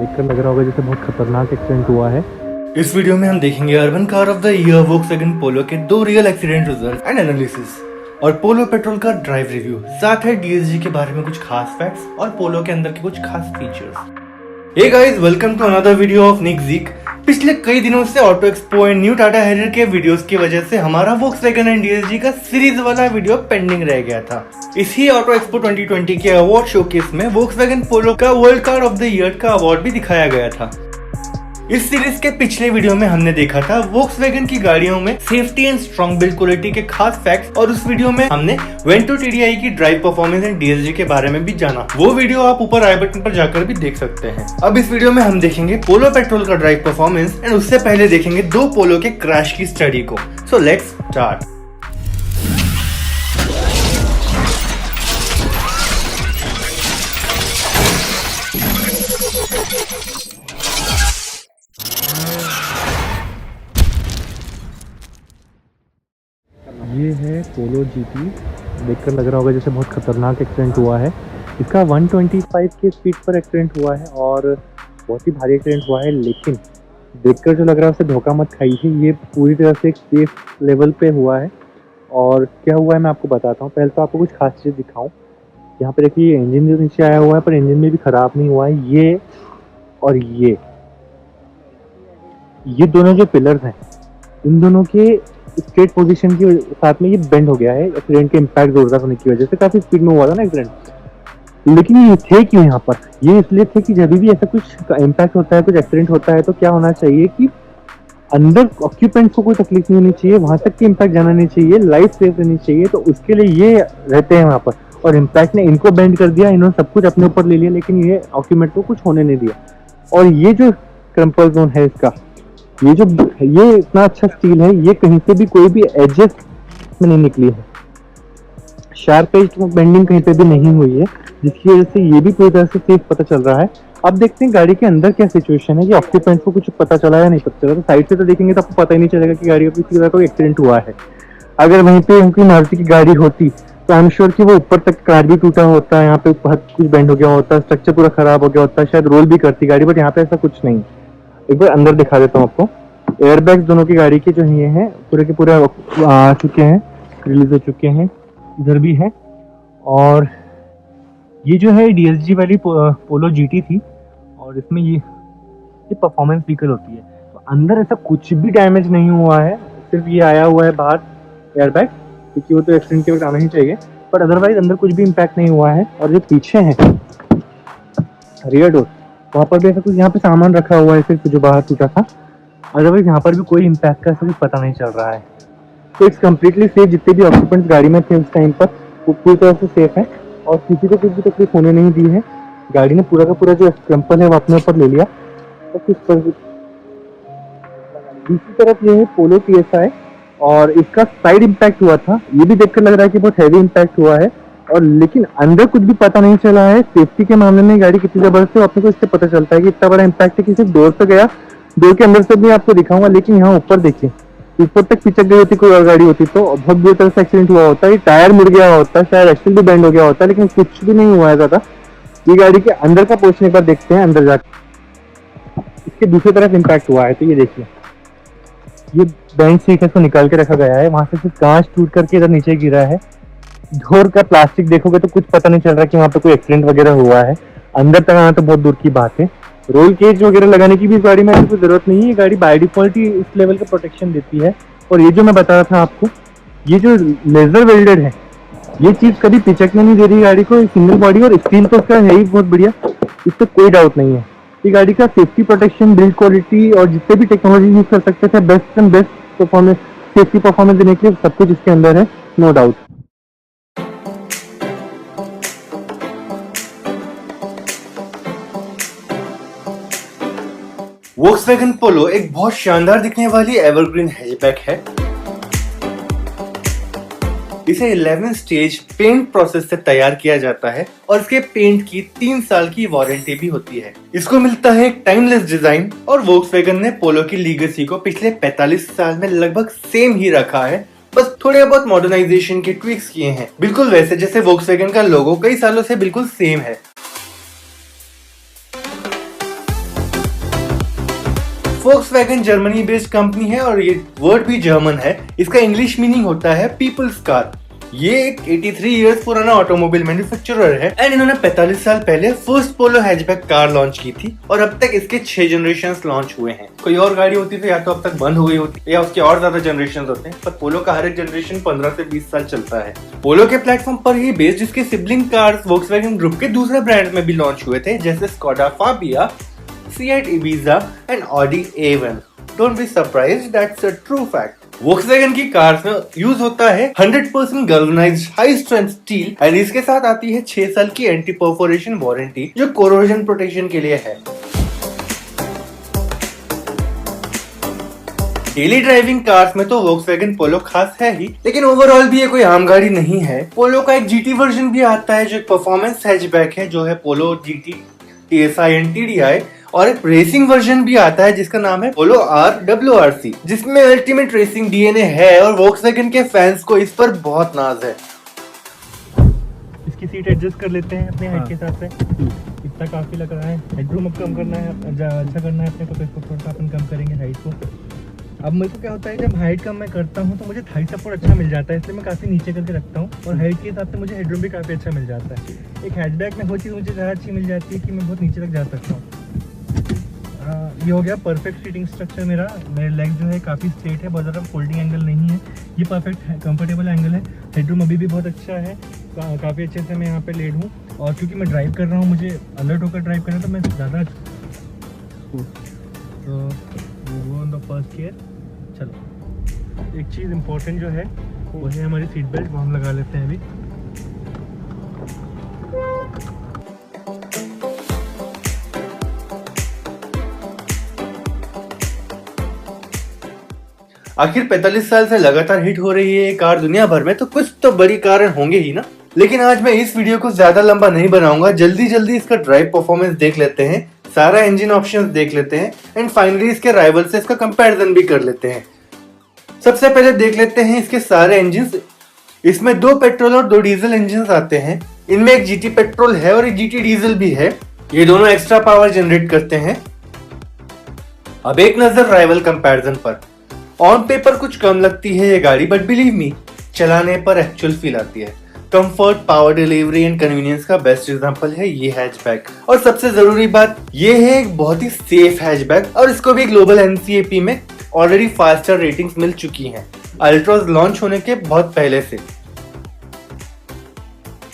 देखकर लग रहा होगा जैसे बहुत खतरनाक एक्सीडेंट हुआ है। इस वीडियो में हम देखेंगे urban car of the year Volkswagen Polo के 2 real accident result and analysis और पोलो पेट्रोल का ड्राइव रिव्यू, साथ है डीएसजी के बारे में कुछ खास फैक्ट्स और पोलो के अंदर के कुछ खास features. Hey guys, welcome to another video of Nick Zeek. पिछले कई दिनों से auto expo and new Tata Harrier के वीडियोस की वजह से हमारा वोक्सवैगन एंड डीएसजी का सीरीज वाला वीडियो पेंडिंग रह गया था। इसी ऑटो एक्सपो 2020 के अवार्ड शोकेस में वोक्सवैगन पोलो का world car of the year का अवार्ड भी दिखाया गया था। इस सीरीज के पिछले वीडियो में हमने देखा था वोक्सवैगन की गाड़ियों में safety and strong build quality के खास फैक्ट्स, और उस वीडियो में हमने वेंटो टीडीआई की ड्राइव परफॉर्मेंस एंड डीएसजी के बारे में भी जाना। वो वीडियो आप ऊपर आई बटन पर जाकर भी देख सकते हैं। अब इस वीडियो में हम देखेंगे पोलो पेट्रोल का ड्राइव परफॉर्मेंस एंड उससे पहले देखेंगे 2 पोलो के क्रैश की स्टडी को। So let's start. ये है पोलो जीटी। देखकर लग रहा होगा जैसे बहुत खतरनाक एक्सीडेंट हुआ है। इसका 125 के स्पीड पर एक्सीडेंट हुआ है और बहुत ही भारी एक्सीडेंट हुआ है, लेकिन देखकर जो लग रहा है उसे धोखा मत खाइए। ये पूरी तरह से एक सेफ लेवल पे हुआ है। और क्या हुआ है मैं आपको बताता हूँ। पहले तो आपको कुछ खास चीज़ दिखाऊँ। यहाँ पे देखिए इंजन जो नीचे आया हुआ है, पर इंजन में भी ख़राब नहीं हुआ है। ये और ये दोनों जो पिलर्स हैं, इन दोनों के स्ट्रेट पोजीशन के साथ में ये बेंड हो गया है एक्सीडेंट के इम्पैक्ट जोरदार होने की वजह से। काफी स्पीड में हुआ था ना एक्सीडेंट, लेकिन ये थे क्यों यहाँ पर? ये इसलिए थे कि जब भी ऐसा कुछ इम्पैक्ट होता है, कुछ एक्सीडेंट होता है, तो क्या होना चाहिए कि अंदर ऑक्यूपेंट्स को कोई तकलीफ नहीं होनी चाहिए, वहां तक की इम्पैक्ट जाना नहीं चाहिए, लाइफ सेफ रहनी चाहिए। तो उसके लिए ये रहते हैं वहां पर, और इम्पैक्ट ने इनको बेंड कर दिया, इन्होंने सब कुछ अपने ऊपर ले लिया, लेकिन ये ऑक्यूपेंट को कुछ होने नहीं दिया। और ये जो क्रम्पल जोन है इसका, ये इतना अच्छा स्टील है, ये कहीं से भी कोई भी एडजस्ट में नहीं निकली है, शार्प एज बेंडिंग कहीं पे भी नहीं हुई है, जिसकी वजह से ये भी पूरी तरह से सेफ पता चल रहा है। अब देखते हैं गाड़ी के अंदर क्या सिचुएशन है, ये ऑक्यूपेंट को कुछ पता चला या नहीं पता चला। तो साइड से तो देखेंगे तो आपको पता ही नहीं चलेगा कि गाड़ी का किसी तरह का एक्सीडेंट हुआ है। अगर वहीं पे उनकी मारुति की गाड़ी होती तो आई एम श्योर कि वो ऊपर तक कार भी टूटा होता है, यहाँ पे बहुत कुछ बेंड हो गया होता, स्ट्रक्चर पूरा खराब हो गया होता, शायद रोल भी करती गाड़ी, बट यहाँ पे ऐसा कुछ नहीं। एक बार अंदर दिखा देता हूँ आपको। एयरबैग्स दोनों की गाड़ी के जो ये हैं पूरे के पूरे आ चुके हैं, रिलीज हो चुके हैं, इधर भी है। और ये जो है डीएसजी वाली पोलो जीटी थी, और इसमें ये परफॉर्मेंस व्हीकल होती है। तो अंदर ऐसा कुछ भी डैमेज नहीं हुआ है, सिर्फ ये आया हुआ है बाहर एयरबैग, क्योंकि वो तो एक्सीडेंट के वक्त आना ही चाहिए, पर अदरवाइज अंदर कुछ भी इम्पैक्ट नहीं हुआ है। और जो पीछे है रियर डोर, वहाँ पर भी ऐसा कुछ, यहाँ पे सामान रखा हुआ है सिर्फ जो बाहर टूटा था, अदरवाइज यहाँ पर भी कोई इम्पैक्ट का ऐसा कुछ पता नहीं चल रहा है। तो इट्स कम्प्लीटली सेफ। जितने भी ऑक्यूपेंट्स गाड़ी में थे उस टाइम पर वो पूरी तरह से सेफ है, और किसी को कुछ भी तकलीफ होने नहीं दी है। गाड़ी ने पूरा का पूरा जो क्रम्पल है वो अपने ऊपर ले लिया। और किस पर दूसरी तरफ ये है पोलो TSI, और इसका साइड इम्पैक्ट हुआ था। ये भी देखकर लग रहा है कि बहुत हैवी इम्पैक्ट हुआ है, और लेकिन अंदर कुछ भी पता नहीं चला है। सेफ्टी के मामले में गाड़ी कितनी जबरदस्त है, अपने को इससे पता चलता है कि इतना बड़ा इम्पैक्ट है कि सिर्फ डोर से गया, डोर के अंदर से भी आपको दिखाऊंगा। लेकिन यहाँ ऊपर देखिए, ऊपर तक पिचक गई होती कोई और गाड़ी होती तो बहुत बुरी तरह से एक्सीडेंट हुआ होता है। टायर मुड़ गया होता, शायद एक्सील भी बेंड हो गया होता, लेकिन कुछ भी नहीं हुआ है ज्यादा। ये गाड़ी के अंदर का पोर्शन एक बार देखते हैं, अंदर जाकर इसके दूसरी तरफ इम्पैक्ट हुआ है। तो ये देखिए, ये बेंच सीट है, इसको निकाल के रखा गया है, वहां से सिर्फ कांच टूट करके इधर नीचे गिरा है। डोर का प्लास्टिक देखोगे तो कुछ पता नहीं चल रहा कि वहाँ पे कोई एक्सीडेंट वगैरह हुआ है। अंदर तक आना तो बहुत दूर की बात है। रोल केज वगैरह लगाने की भी इस गाड़ी में कोई जरूरत नहीं है। ये गाड़ी बाय डिफॉल्ट ही इस लेवल का प्रोटेक्शन देती है। और ये जो मैं बता रहा था आपको, ये जो लेजर वेल्डेड है, ये चीज कभी पिचकने नहीं दे रही गाड़ी को। सिंगल बॉडी और स्टील तो उसका है ही बहुत बढ़िया, इससे कोई डाउट नहीं है। ये गाड़ी का सेफ्टी प्रोटेक्शन, बिल्ड क्वालिटी और जितने भी टेक्नोलॉजी यूज कर सकते थे, best and best performance, safety performance देने के लिए सब कुछ इसके अंदर है, नो डाउट। वोक्सवैगन पोलो एक बहुत शानदार दिखने वाली एवरग्रीन हैचबैक है। इसे 11 स्टेज पेंट प्रोसेस से तैयार किया जाता है, और इसके पेंट की 3 साल की वारंटी भी होती है। इसको मिलता है एक टाइमलेस डिजाइन, और वोक्सवैगन ने पोलो की लीगेसी को पिछले 45 साल में लगभग सेम ही रखा है, बस थोड़े बहुत मॉडर्नाइजेशन के ट्विक्स किए हैं, बिल्कुल वैसे जैसे वोक्सवैगन का लोगो कई सालों से बिल्कुल सेम है। Volkswagen जर्मनी बेस्ड कंपनी है और ये वर्ड भी जर्मन है। इसका इंग्लिश मीनिंग होता है पीपल्स कार। ये एक 83 इयर्स पुराना ऑटोमोबाइल मैन्युफैक्चरर है एंड इन्होंने 45 साल पहले फर्स्ट पोलो हैचबैक कार लॉन्च की थी और अब तक इसके 6 जनरेशन लॉन्च हुए हैं। कोई और गाड़ी होती तो या तो अब तक बंद हो गई होती या उसके और ज्यादा जनरेशन होते हैं, पर पोलो का हर एक जनरेशन 15 से 20 साल चलता है। पोलो के प्लेटफॉर्म पर ही बेस्ड इसके सिबलिंग कार्स वोक्सवैगन ग्रुप के दूसरे ब्रांड में भी लॉन्च हुए थे, जैसे Skoda Fabia, SEAT Ibiza and Audi A1। Don't be surprised, that's a true fact. Volkswagen की कार्स में यूज होता है 100% galvanised high strength steel and इसके साथ आती है 6 साल की एंटी परफोरेशन वारंटी जो कोरोजन प्रोटेक्शन के लिए है। डेली ड्राइविंग कार्स में तो वोक्सवैगन पोलो खास है ही, लेकिन ओवरऑल भी ये कोई आम गाड़ी नहीं है। पोलो का एक GT वर्जन भी आता है जो एक परफॉर्मेंस हैचबैक है, जो है पोलो GT TSI एंड TDI, और एक रेसिंग वर्जन भी आता है जिसका नाम है पोलो RWRC, जिसमें अल्टीमेट रेसिंग DNA है और वोक्सवैगन के फैंस को इस पर बहुत नाज है। इसकी सीट एडजस्ट कर लेते हैं अपने हाइट के हिसाब से। इतना काफी लग रहा है। हेडरूम अब कम करना है, अच्छा करना है अपने को, तो इसको थोड़ा सा अपन कम करेंगे हाइट को। अब मेरे को क्या होता है, जब हाइट कम मैं करता हूँ तो मुझे थाई सपोर्ट अच्छा मिल जाता है, इसलिए मैं काफ़ी नीचे करके रखता हूँ और हाइट के हिसाब से मुझे हेडरूम भी काफ़ी अच्छा मिल जाता है। एक हैचबैक में वो चीज़ मुझे ज़्यादा अच्छी मिल जाती है कि मैं बहुत नीचे तक जा सकता हूँ। ये हो गया परफेक्ट सीटिंग स्ट्रक्चर मेरा। मेरे लेग जो है काफ़ी स्ट्रेट है, बहुत ज़्यादा फोल्डिंग एंगल नहीं है, ये परफेक्ट है, कंफर्टेबल एंगल है। हेडरूम अभी भी बहुत अच्छा है, काफ़ी अच्छे से मैं यहाँ पे लेट हूँ और क्योंकि मैं ड्राइव कर रहा हूँ, मुझे अलर्ट होकर ड्राइव करना, तो मैं ज़्यादा वो ऑन द फर्स्ट गियर। चलो, एक चीज़ इम्पोर्टेंट जो है वो है हमारी सीट बेल्ट, वो हम लगा लेते हैं अभी। आखिर 45 साल से लगातार हिट हो रही है ये कार दुनिया भर में, तो कुछ तो बड़ी कारण होंगे ही ना। लेकिन आज मैं इस वीडियो को ज्यादा लंबा नहीं बनाऊंगा, जल्दी इसका ड्राइव परफॉर्मेंस देख लेते हैं, सारा इंजन ऑप्शंस देख लेते हैं एंड फाइनली इसके राइवल से इसका कंपैरिजन भी कर लेते हैं। सबसे पहले देख लेते हैं इसके सारे इंजन। इसमें 2 पेट्रोल और 2 डीजल इंजन आते हैं। इनमें एक GT पेट्रोल है और एक GT डीजल भी है। ये दोनों एक्स्ट्रा पावर जनरेट करते हैं। अब एक नजर राइवल कंपैरिजन पर। ऑन पेपर कुछ कम लगती है ये गाड़ी, बट बिलीव मी, चलाने पर एक्चुअल फील आती है। Comfort, power delivery and convenience का बेस्ट एग्जांपल है ये हैचबैक। और सबसे जरूरी बात ये है एक बहुत ही सेफ हैचबैक और इसको भी ग्लोबल NCAP में ऑलरेडी 5 स्टार रेटिंग्स मिल चुकी हैं, अल्ट्रोज लॉन्च होने के बहुत पहले से।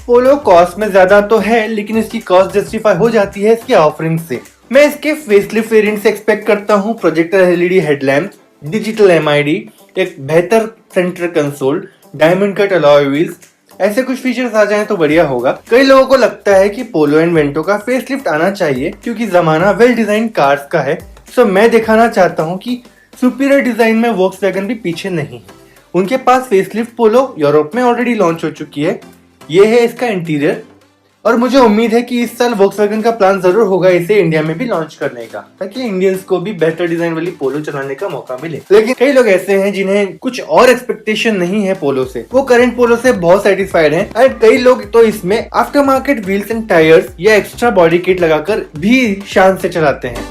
पोलो कॉस्ट में ज्यादा तो है, लेकिन इसकी कॉस्ट जस्टिफाई हो जाती है इसके ऑफरिंग से। मैं इसके फेसलिफ्ट वेरिएंट से एक्सपेक्ट करता हूँ projector LED headlamp, digital MID, एक बेहतर centre console, diamond cut alloy wheels, ऐसे कुछ फीचर्स आ जाएं तो बढ़िया होगा। कई लोगों को लगता है कि पोलो एंड वेंटो का फेसलिफ्ट आना चाहिए क्योंकि जमाना वेल डिजाइन कार्स का है। सो मैं दिखाना चाहता हूं कि सुपीरियर डिजाइन में वोक्सवैगन भी पीछे नहीं है। उनके पास फेसलिफ्ट पोलो यूरोप में ऑलरेडी लॉन्च हो चुकी है। ये है इसका इंटीरियर और मुझे उम्मीद है कि इस साल वोक्सवैगन का प्लान जरूर होगा इसे इंडिया में भी लॉन्च करने का, ताकि इंडियंस को भी बेहतर डिजाइन वाली पोलो चलाने का मौका मिले। लेकिन कई लोग ऐसे हैं जिन्हें कुछ और एक्सपेक्टेशन नहीं है पोलो से, वो करंट पोलो से बहुत सेटिस्फाइड हैं और कई लोग तो इसमें after market wheels and tyres या एक्स्ट्रा बॉडी किट लगाकर भी शान से चलाते हैं।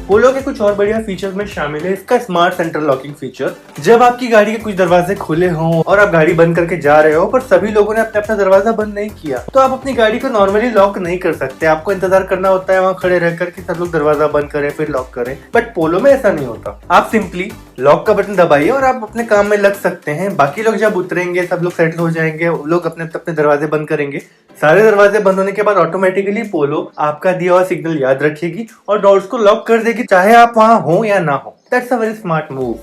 पोलो के कुछ और बढ़िया फीचर्स में शामिल है इसका स्मार्ट सेंटर लॉकिंग फीचर। जब आपकी गाड़ी के कुछ दरवाजे खुले हों और आप गाड़ी बंद करके जा रहे हो पर सभी लोगों ने अपना दरवाजा बंद नहीं किया, तो आप अपनी गाड़ी को नॉर्मली लॉक नहीं कर सकते। आपको इंतजार करना होता है वहाँ खड़े रहकर कि सब लोग दरवाजा बंद करें फिर लॉक करें। बट पोलो में ऐसा नहीं होता। आप सिंपली लॉक का बटन दबाइए और आप अपने काम में लग सकते हैं। बाकी लोग जब उतरेंगे, सब लोग सेटल हो जाएंगे, लोग अपने दरवाजे बंद करेंगे। सारे दरवाजे बंद होने के बाद ऑटोमेटिकली पोलो आपका दिया हुआ सिग्नल याद रखेगी और डोर्स को लॉक कर देगी, चाहे आप वहां हो या ना हो। That's a very smart move.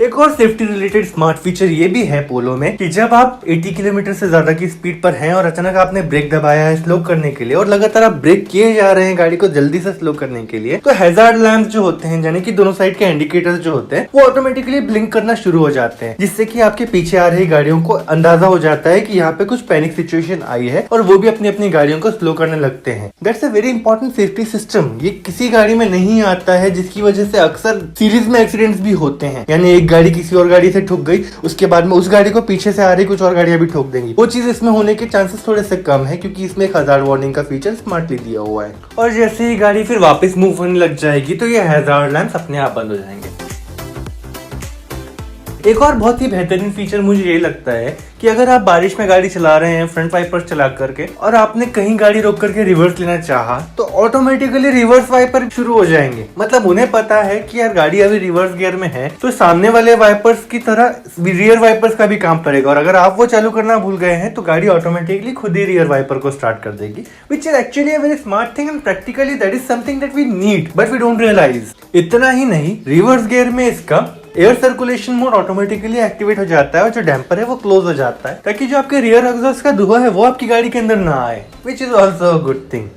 एक और सेफ्टी रिलेटेड स्मार्ट फीचर ये भी है पोलो में कि जब आप 80 किलोमीटर से ज्यादा की स्पीड पर हैं और अचानक आपने ब्रेक दबाया है स्लो करने के लिए और लगातार आप ब्रेक किए जा रहे हैं गाड़ी को जल्दी से स्लो करने के लिए, तो हैजार्ड लैंप्स जो होते हैं, यानी कि दोनों साइड के इंडिकेटर्स जो होते हैं, वो ऑटोमेटिकली ब्लिंक करना शुरू हो जाते हैं, जिससे कि आपके पीछे आ रही गाड़ियों को अंदाजा हो जाता है कि यहाँ पे कुछ पैनिक सिचुएशन आई है और वो भी अपनी अपनी गाड़ियों को स्लो करने लगते हैं। That's a very important safety system. ये किसी गाड़ी में नहीं आता है, जिसकी वजह से अक्सर सीरीज में एक्सीडेंट्स भी होते हैं। यानी एक गाड़ी किसी और गाड़ी से ठुक गई, उसके बाद में उस गाड़ी को पीछे से आ रही कुछ और गाड़ियां भी ठोक देंगी। वो चीज इसमें होने के चांसेस थोड़े से कम है क्योंकि इसमें एक हजार्ड वार्निंग का फीचर स्मार्टली दिया हुआ है। और जैसे ही गाड़ी फिर वापस मूव होने लग जाएगी तो ये हजार्ड लैंप्स अपने आप बंद हो जाएंगे। एक और बहुत ही बेहतरीन फीचर मुझे ये लगता है कि अगर आप बारिश में गाड़ी चला रहे हैं फ्रंट वाइपर्स चला करके और आपने कहीं गाड़ी रोक करके रिवर्स लेना चाहा तो ऑटोमेटिकली रिवर्स वाइपर शुरू हो जाएंगे। मतलब उन्हें पता है कि यार गाड़ी अभी रिवर्स गियर में है तो सामने वाले वाइपर्स की तरह रियर वाइपर्स का भी काम करेगा, और अगर आप वो चालू करना भूल गए हैं तो गाड़ी ऑटोमेटिकली खुद ही रियर वाइपर को स्टार्ट कर देगी, which is actually a very smart thing and practically that is something that we need but we don't realise. इतना ही नहीं, रिवर्स गियर में इसका air circulation mode automatically activate हो जाता है और जो डैम्पर है वो क्लोज हो जाता है ताकि जो आपके रियर एग्जॉस्ट का धुआं है वो आपकी गाड़ी के अंदर ना आए, which is also a good thing.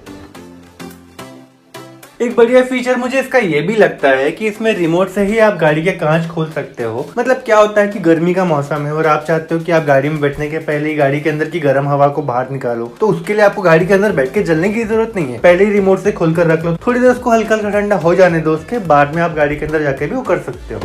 एक बढ़िया फीचर मुझे इसका ये भी लगता है कि इसमें रिमोट से ही आप गाड़ी के कांच खोल सकते हो। मतलब क्या होता है कि गर्मी का मौसम है और आप चाहते हो कि आप गाड़ी में बैठने के पहले ही गाड़ी के अंदर की गर्म हवा को बाहर निकालो, तो उसके लिए आपको गाड़ी के अंदर बैठ के जलने की जरूरत नहीं है, पहले ही रिमोट से खोलकर रख लो, थोड़ी देर उसको हल्का हल्का ठंडा हो जाने दो, उसके बाद में आप गाड़ी के अंदर जाके भी वो कर सकते हो।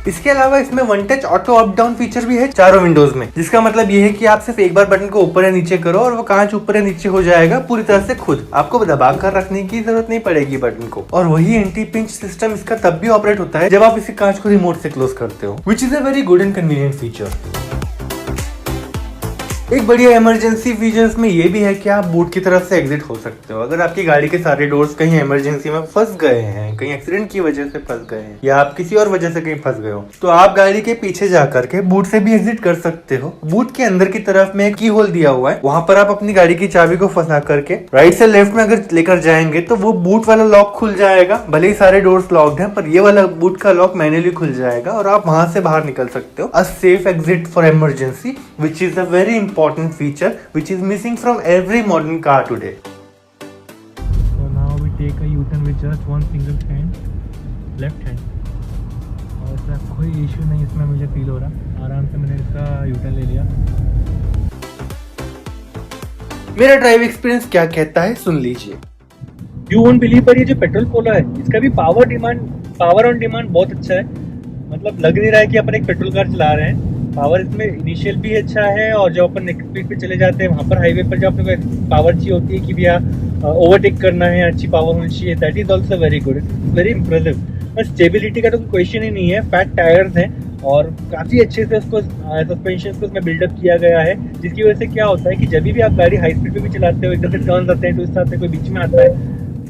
इसके अलावा इसमें one touch auto up down feature भी है चारों विंडोज में, जिसका मतलब ये है कि आप सिर्फ एक बार बटन को ऊपर या नीचे करो और वो कांच ऊपर या नीचे हो जाएगा पूरी तरह से खुद, आपको दबा कर रखने की जरूरत नहीं पड़ेगी बटन को। और वही एंटी पिंच सिस्टम इसका तब भी ऑपरेट होता है जब आप इसी कांच को रिमोट से क्लोज करते हो, which is a very good and convenient feature. एक बढ़िया इमरजेंसी फीचर्स में ये भी है कि आप बूट की तरफ से एग्जिट हो सकते हो। अगर आपकी गाड़ी के सारे डोर्स कहीं इमरजेंसी में फंस गए हैं, कहीं एक्सीडेंट की वजह से फंस गए हैं या आप किसी और वजह से कहीं फंस गए हो, तो आप गाड़ी के पीछे जा करके बूट से भी एग्जिट कर सकते हो। बूट के अंदर की तरफ में एक की होल दिया हुआ है, वहां पर आप अपनी गाड़ी की चाबी को फंसा करके राइट से लेफ्ट में अगर लेकर जाएंगे तो वो बूट वाला लॉक खुल जाएगा। भले ही सारे डोर्स लॉक्ड हैं पर ये वाला बूट का लॉक मैन्युअली खुल जाएगा और आप वहां से बाहर निकल सकते हो। A safe exit for emergency, which is a very important feature which is missing from every modern car today. So now we take a U-turn with just one single hand, left hand. और इसका कोई issue नहीं इसमें मुझे feel हो रहा, आराम से मैंने इसका U-turn ले लिया। मेरा ड्राइव एक्सपीरियंस क्या कहता है सुन लीजिए। You won't believe पर ये जो पेट्रोल पोलो है इसका भी पावर ऑन डिमांड बहुत अच्छा है। मतलब लग नहीं रहा है कि अपन एक पेट्रोल कार चला रहे हैं। पावर इसमें इनिशियल भी अच्छा है और जब अपन नेक्स्ट स्पीड पे चले जाते हैं वहाँ पर हाईवे पर जब अपने को पावर चाहिए होती है कि भैया ओवरटेक करना है, अच्छी पावर होनी चाहिए, that is also very good, very impressive. और स्टेबिलिटी का तो कोई क्वेश्चन ही नहीं है, फैट टायर्स हैं और काफ़ी अच्छे से उसको सस्पेंशन को उसमें बिल्डअप किया गया है, जिसकी वजह से क्या होता है कि जब भी आप गाड़ी हाई स्पीड पे भी चलाते हो, एकदम से टर्न्स आते हैं, ट्विस्ट आते हैं, कोई बीच में आता है,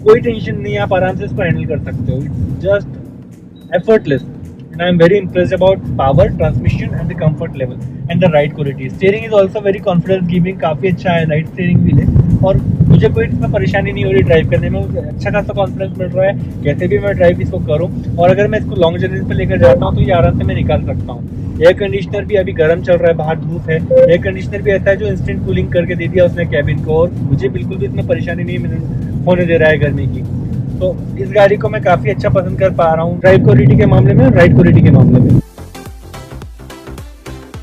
कोई टेंशन नहीं है, आप आराम से उसको हैंडल कर सकते हो। It's just effortless. And I'm very impressed about power, transmission and the comfort level and the ride quality. Steering is also very confidence giving, काफी अच्छा है राइट स्टीयरिंग व्हील है और मुझे कोई इसमें परेशानी नहीं हो रही ड्राइव करने में, मुझे अच्छा खासा कॉन्फिडेंस मिल रहा है कैसे भी मैं ड्राइव इसको करूँ। और अगर मैं इसको लॉन्ग जर्नी पे लेकर जाता हूँ तो ये आराम से मैं निकाल सकता हूँ। एयर कंडीशनर भी अभी गर्म चल रहा है, बाहर धूप है, एयर कंडीशनर भी ऐसा है जो इंस्टेंट कूलिंग करके दे दिया उसने कैबिन को और मुझे बिल्कुल भी इसमें परेशानी नहीं होने दे रहा है गर्मी की। तो इस गाड़ी को मैं काफी अच्छा पसंद कर पा रहा हूँ ड्राइव क्वालिटी के मामले में, राइड क्वालिटी के मामले में।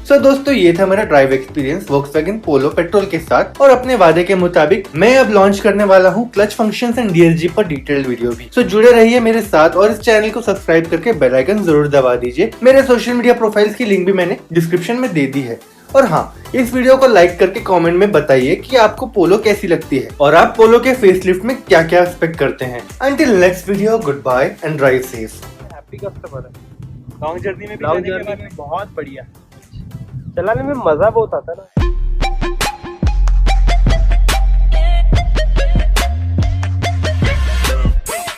सो दोस्तों ये था मेरा ड्राइव एक्सपीरियंस वोक्सवैगन पोलो पेट्रोल के साथ, और अपने वादे के मुताबिक मैं अब लॉन्च करने वाला हूँ क्लच फंक्शंस एंड डीएसजी पर डिटेल्ड वीडियो भी। सो जुड़े रहिए मेरे साथ और इस चैनल को सब्सक्राइब करके बेल आइकन जरूर दबा दीजिए। मेरे सोशल मीडिया प्रोफाइल्स की लिंक भी मैंने डिस्क्रिप्शन में दे दी है। और हाँ, इस वीडियो को लाइक करके कमेंट में बताइए कि आपको पोलो कैसी लगती है और आप पोलो के फेसलिफ्ट में क्या क्या एक्सपेक्ट करते हैं। Until next video, goodbye and drive safe. Happy customer है, लॉन्ग जर्नी में भी लॉन्ग जाने के जर्नी बाद में बहुत बढ़िया। चलाने में मजा बहुत आता है ना।